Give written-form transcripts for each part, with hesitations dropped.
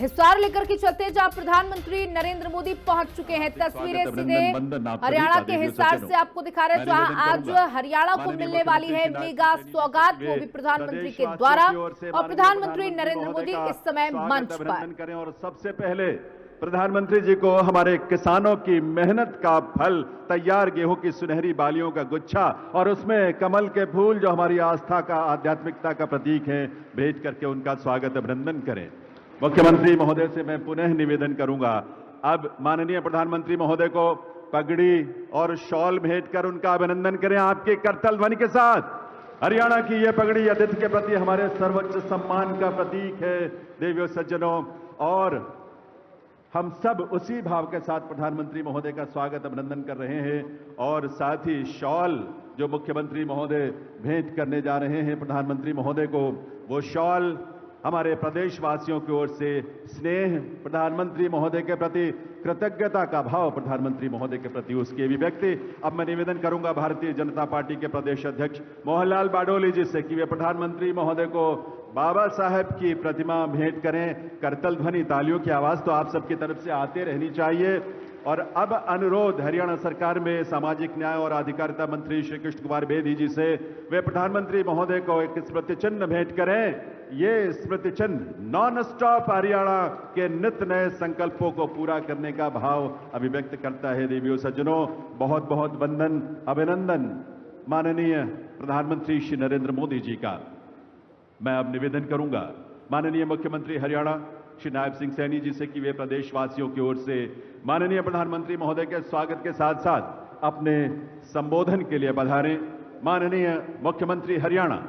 हिसार लेकर के चलते जहां प्रधानमंत्री नरेंद्र मोदी पहुंच चुके हैं। तस्वीरें सीधे हरियाणा के हिसार से आपको दिखा रहे हैं, जहां आज हरियाणा को मिलने वाली है मेगा सौगात, वो भी प्रधानमंत्री के द्वारा, और प्रधानमंत्री नरेंद्र मोदी इस समय मंच पर। और सबसे पहले प्रधानमंत्री जी को हमारे किसानों की मेहनत का फल, तैयार गेहूं की सुनहरी बालियों का गुच्छा और उसमें कमल के फूल जो हमारी आस्था का, आध्यात्मिकता का प्रतीक है, भेज करके उनका स्वागत अभिनंदन करें। मुख्यमंत्री महोदय से मैं पुनः निवेदन करूंगा, अब माननीय प्रधानमंत्री महोदय को पगड़ी और शॉल भेंट कर उनका अभिनंदन करें आपके करतल ध्वनि के साथ। हरियाणा की यह पगड़ी अतिथि के प्रति हमारे सर्वोच्च सम्मान का प्रतीक है। देवियों सज्जनों, और हम सब उसी भाव के साथ प्रधानमंत्री महोदय का स्वागत अभिनंदन कर रहे हैं, और साथ ही शॉल जो मुख्यमंत्री महोदय भेंट करने जा रहे हैं प्रधानमंत्री महोदय को, वो शॉल हमारे प्रदेशवासियों की ओर से स्नेह, प्रधानमंत्री महोदय के प्रति कृतज्ञता का भाव, प्रधानमंत्री महोदय के प्रति उसकी अभिव्यक्ति। अब मैं निवेदन करूंगा भारतीय जनता पार्टी के प्रदेश अध्यक्ष मोहनलाल बाडोली जी से कि वे प्रधानमंत्री महोदय को बाबा साहेब की प्रतिमा भेंट करें। करतल ध्वनि, तालियों की आवाज तो आप सबकी तरफ से आते रहनी चाहिए। और अब अनुरोध हरियाणा सरकार में सामाजिक न्याय और अधिकारिता मंत्री श्री कृष्ण कुमार बेदी जी से, वे प्रधानमंत्री महोदय को एक स्मृति चिन्ह भेंट करें। ये स्मृति चिन्ह नॉन स्टॉप हरियाणा के नित नए संकल्पों को पूरा करने का भाव अभिव्यक्त करता है। देवियों सज्जनों, बहुत बहुत वंदन, अभिनंदन माननीय प्रधानमंत्री श्री नरेंद्र मोदी जी का। मैं अब निवेदन करूंगा माननीय मुख्यमंत्री हरियाणा श्री नायब सिंह सैनी जी से कि वे प्रदेशवासियों की ओर से माननीय प्रधानमंत्री महोदय के स्वागत के साथ साथ अपने संबोधन के लिए पधारें। माननीय मुख्यमंत्री हरियाणा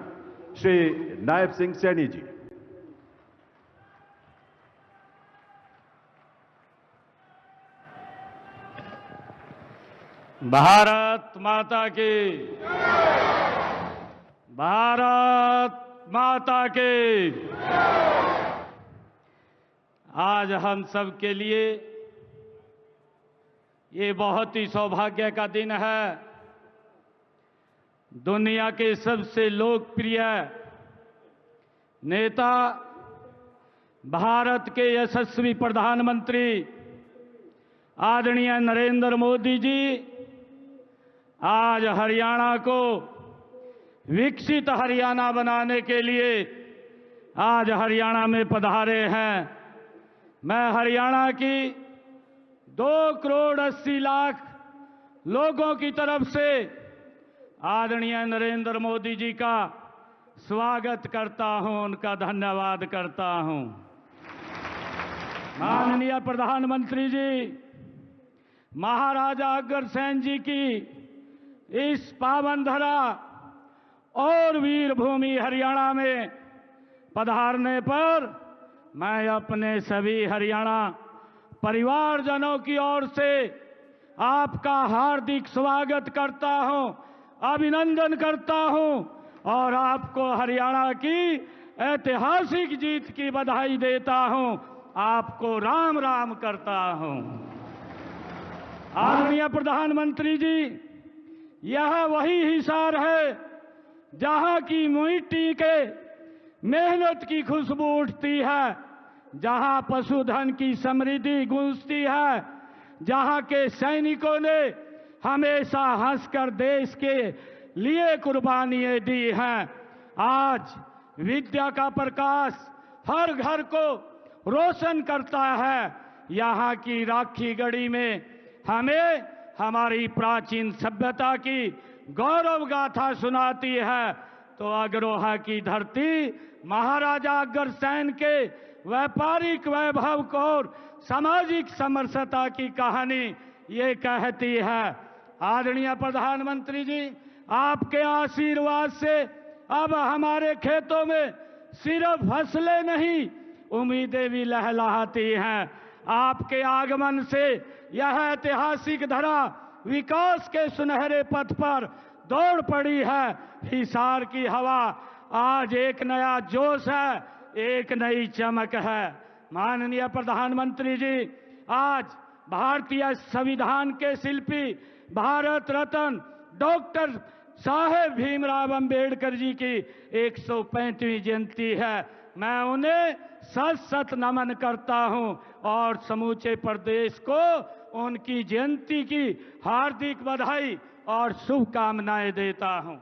श्री नायब सिंह सैनी जी। भारत माता की, भारत माता की। आज हम सब के लिए ये बहुत ही सौभाग्य का दिन है। दुनिया के सबसे लोकप्रिय नेता, भारत के यशस्वी प्रधानमंत्री आदरणीय नरेंद्र मोदी जी आज हरियाणा को विकसित हरियाणा बनाने के लिए आज हरियाणा में पधारे हैं। मैं हरियाणा की 2,80,00,000 लोगों की तरफ से आदरणीय नरेंद्र मोदी जी का स्वागत करता हूं, उनका धन्यवाद करता हूं। माननीय प्रधानमंत्री जी, महाराजा अग्रसेन जी की इस पावन धरा और वीर भूमि हरियाणा में पधारने पर मैं अपने सभी हरियाणा परिवारजनों की ओर से आपका हार्दिक स्वागत करता हूं, अभिनंदन करता हूं और आपको हरियाणा की ऐतिहासिक जीत की बधाई देता हूं, आपको राम राम करता हूं। आदरणीय प्रधानमंत्री जी, यह वही हिसार है जहां की मिट्टी के मेहनत की खुशबू उठती है, जहां पशुधन की समृद्धि गूंजती है, जहां के सैनिकों ने हमेशा हंसकर देश के लिए कुर्बानियां दी हैं। आज विद्या का प्रकाश हर घर को रोशन करता है। यहाँ की राखी गढ़ी में हमें हमारी प्राचीन सभ्यता की गौरव गाथा सुनाती है। तो अग्रोहा की धरती महाराजा अग्रसेन के व्यापारिक वैभव को और सामाजिक समरसता की कहानी ये कहती है। आदरणीय प्रधानमंत्री जी, आपके आशीर्वाद से अब हमारे खेतों में सिर्फ फसलें नहीं, उम्मीदें भी लहलहाती हैं। आपके आगमन से यह ऐतिहासिक धरा विकास के सुनहरे पथ पर दौड़ पड़ी है। हिसार की हवा आज एक नया जोश है, एक नई चमक है। माननीय प्रधानमंत्री जी, आज भारतीय संविधान के शिल्पी भारत रत्न डॉक्टर साहेब भीमराव अंबेडकर जी की 135वीं जयंती है। मैं उन्हें सत सत नमन करता हूं और समूचे प्रदेश को उनकी जयंती की हार्दिक बधाई और शुभकामनाएं देता हूं।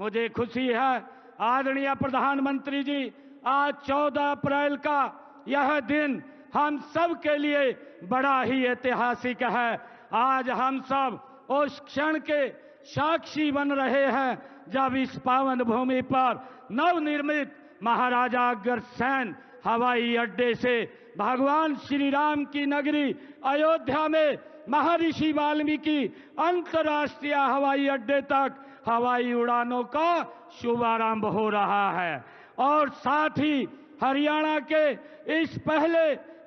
मुझे खुशी है आदरणीय प्रधानमंत्री जी, आज 14 अप्रैल का यह दिन हम सब के लिए बड़ा ही ऐतिहासिक है। आज हम सब उस क्षण के साक्षी बन रहे हैं जब इस पावन भूमि पर नवनिर्मित महाराजा अग्रसेन हवाई अड्डे से भगवान श्री राम की नगरी अयोध्या में महर्षि वाल्मीकि अंतर्राष्ट्रीय हवाई अड्डे तक हवाई उड़ानों का शुभारंभ हो रहा है। और साथ ही हरियाणा के इस पहले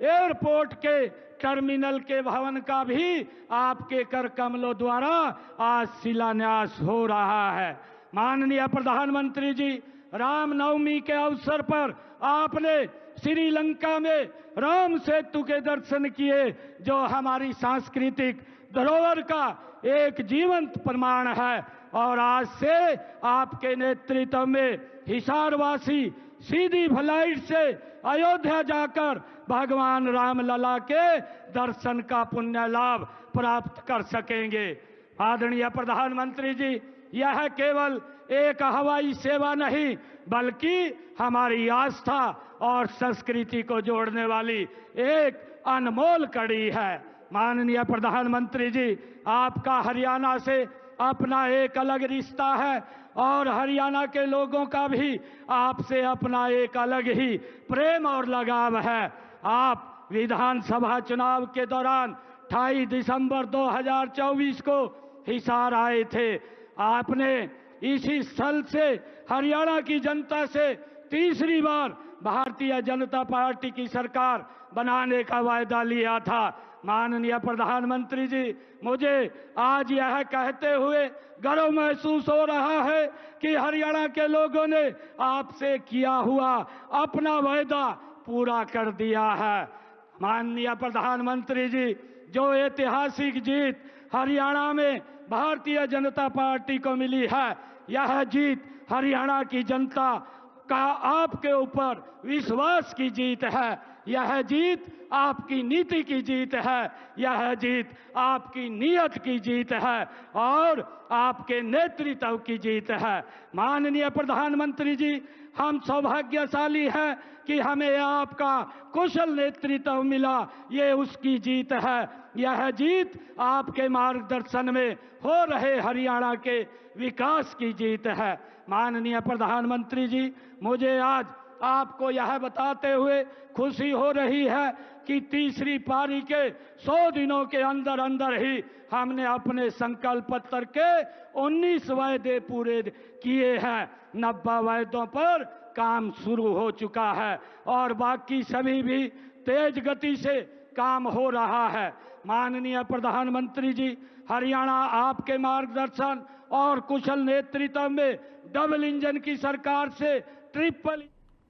एयरपोर्ट के टर्मिनल के भवन का भी आपके कर कमलों द्वारा आज शिलान्यास हो रहा है। माननीय प्रधानमंत्री जी, रामनवमी के अवसर पर आपने श्रीलंका में राम सेतु के दर्शन किए, जो हमारी सांस्कृतिक धरोहर का एक जीवंत प्रमाण है। और आज से आपके नेतृत्व में हिसारवासी सीधी फ्लाइट से अयोध्या जाकर भगवान रामलला के दर्शन का पुण्य लाभ प्राप्त कर सकेंगे। आदरणीय प्रधानमंत्री जी, यह केवल एक हवाई सेवा नहीं बल्कि हमारी आस्था और संस्कृति को जोड़ने वाली एक अनमोल कड़ी है। माननीय प्रधानमंत्री जी, आपका हरियाणा से अपना एक अलग रिश्ता है और हरियाणा के लोगों का भी आपसे अपना एक अलग ही प्रेम और लगाव है। आप विधानसभा चुनाव के दौरान 28 दिसंबर 2024 को हिसार आए थे। आपने इसी स्थल से हरियाणा की जनता से तीसरी बार भारतीय जनता पार्टी की सरकार बनाने का वायदा लिया था। माननीय प्रधानमंत्री जी, मुझे आज यह कहते हुए गर्व महसूस हो रहा है कि हरियाणा के लोगों ने आपसे किया हुआ अपना वायदा पूरा कर दिया है। माननीय प्रधानमंत्री जी, जो ऐतिहासिक जीत हरियाणा में भारतीय जनता पार्टी को मिली है, यह जीत हरियाणा की जनता का आपके ऊपर विश्वास की जीत है। यह जीत आपकी नीति की जीत है। यह जीत आपकी नीयत की जीत है और आपके नेतृत्व की जीत है। माननीय प्रधानमंत्री जी, हम सौभाग्यशाली हैं कि हमें आपका कुशल नेतृत्व मिला, ये उसकी जीत है। यह जीत आपके मार्गदर्शन में हो रहे हरियाणा के विकास की जीत है। माननीय प्रधानमंत्री जी, मुझे आज आपको यह बताते हुए खुशी हो रही है कि तीसरी पारी के 100 दिनों के अंदर अंदर ही हमने अपने संकल्प पत्र के 19 वायदे पूरे किए हैं। 90 वायदों पर काम शुरू हो चुका है और बाकी सभी भी तेज गति से काम हो रहा है। माननीय प्रधानमंत्री जी, हरियाणा आपके मार्गदर्शन और कुशल नेतृत्व में डबल इंजन की सरकार से ट्रिपल